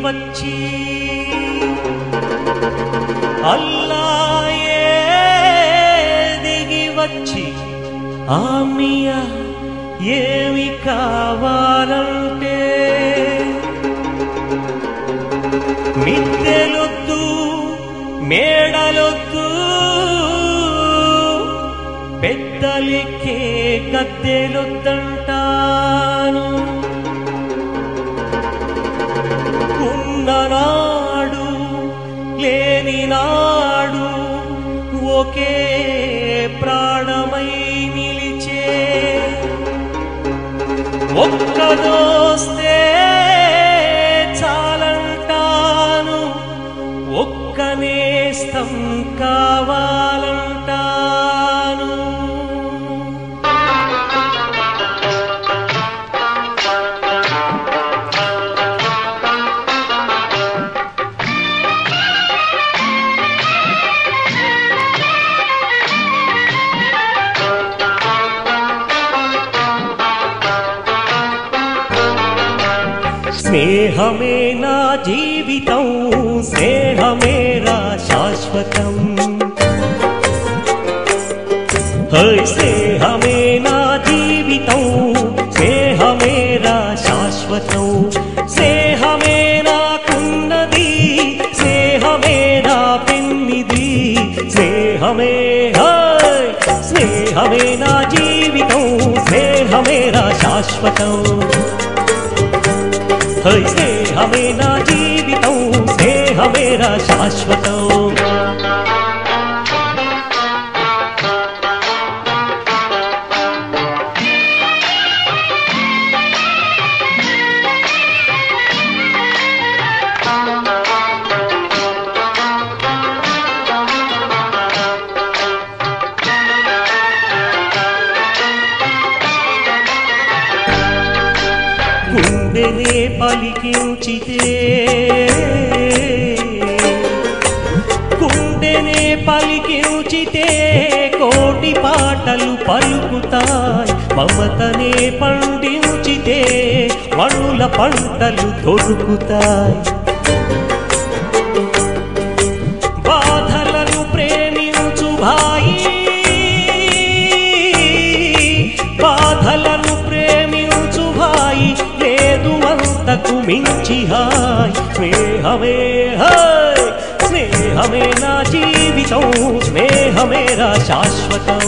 వచ్చి అల్లా దిగి వచ్చి ఆమియా ఏమి కావాలంటే మిద్దెలొద్దు మేడలొద్దు పెద్దలికే గద్దెలొద్దంటాను ఉన్ననాడు లేని నాడు ఒకే ప్రాణమై నిలిచే ఒక్కదోస్తే చాలంటాను ఒక్క నేస్తం కావాలంటాను స్నేహమే నా జీవితం స్నేహమేరా శాశ్వతం స్నేహమే నా జీవితం స్నేహమేరా శాశ్వతం స్నేహమే నాకున్నది స్నేహమే నా పెన్నిది స్నేహమే స్నేహమే నా జీవితం స్నేహమేరా శాశ్వతం స్నేహమే నా జీవితం స్నేహమేరా శాశ్వతం గుండెనే పలికించితే గుండెనే పలికించితే కోటి పాటలు పలుకుతాయి మమతనే పండించితే వణుల పంటలు దొరుకుతాయి బాధలను ప్రేమించు భాయి బాధలను ప్రేమించు భాయి లేదు అంతకు మించి హాయ్ స్నేహమే హాయ్ స్నేహమే నా జీవితం స్నేహమేరా శాశ్వతం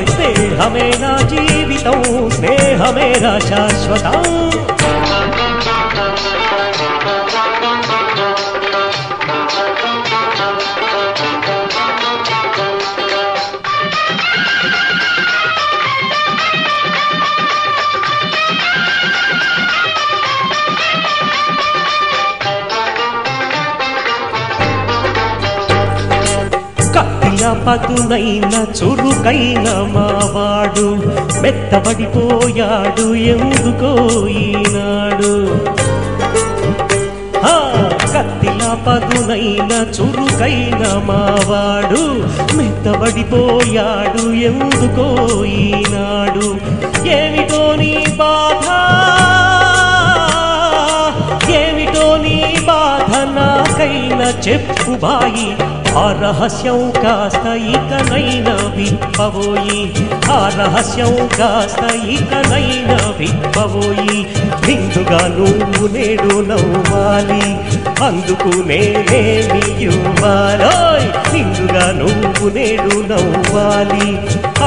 స్నేహమే నా జీవితం స్నేహమేరా శాశ్వతం పదునైన చురుకైన మావాడు మెత్తబడిపోయాడు ఎందుకో ఈనాడు కత్తిలా పదునైన చురుకైన మావాడు మెత్తబడిపోయాడు ఎందుకో ఈనాడు ఏమిటో నీ బాధ ఏమిటో నీ బాధ నాకైనా చెప్పు బాయి ఆ రహస్యం కాస్త ఇకనైనా విప్పబోయి ఆ రహస్యం కాస్త ఇకనైనా విప్పబోయి నిండుగా నువ్వు నేడు నవ్వాలి అందుకు నేనేమి ఇవ్వాలోయ్ నిండుగా నువ్వు నేడు నవ్వాలి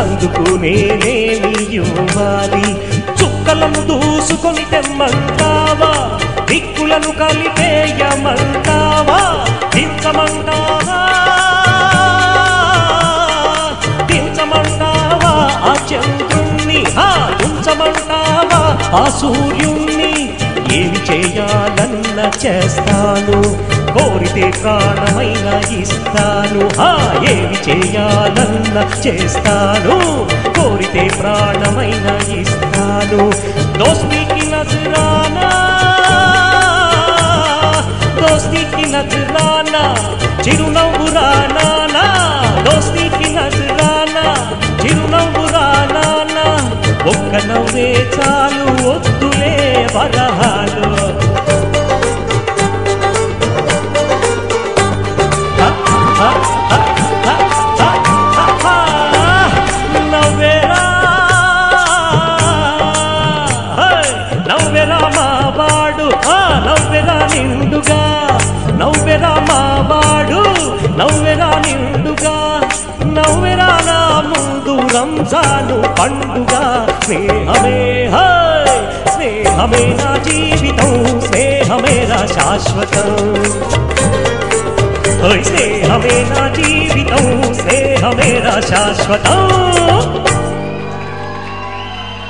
అందుకు నేనేమి ఇవ్వాలి చుక్కలను దూసుకొని తెమ్మంటావా దిక్కులను కలిపేయమంటావా దించమంటావా దించమంటావా ఆ చంద్రుణ్ణి ఉంచమంటావా ఆ సూర్యుణ్ణి ఏమి చేయాలన్న చేస్తాను కోరితే ప్రాణమైన ఇస్తాను ఏమి చేయాలన్న చేస్తాను కోరితే ప్రాణమైన ఇస్తాను దోస్తీకి నజరానా దోస్తీకి నజరానా చిరునవ్వు రానా దోస్తీకి నజరానా చిరునవ్వు రానా ఒక్క నవ్వే చాలు వద్దులే వరహాలు నవ్వెరా మావాడు నవ్వెరా నిండుగా నవ్వెరా మావాడు నవ్వెరా నిండుగా నవ్వెరా నా ముందు రంజాను పండుగ స్నేహమే స్నేహమే నా జీవితం స్నేహమేరా శాశ్వతం స్నేహమే నా జీవితం స్నేహమేరా శాశ్వతం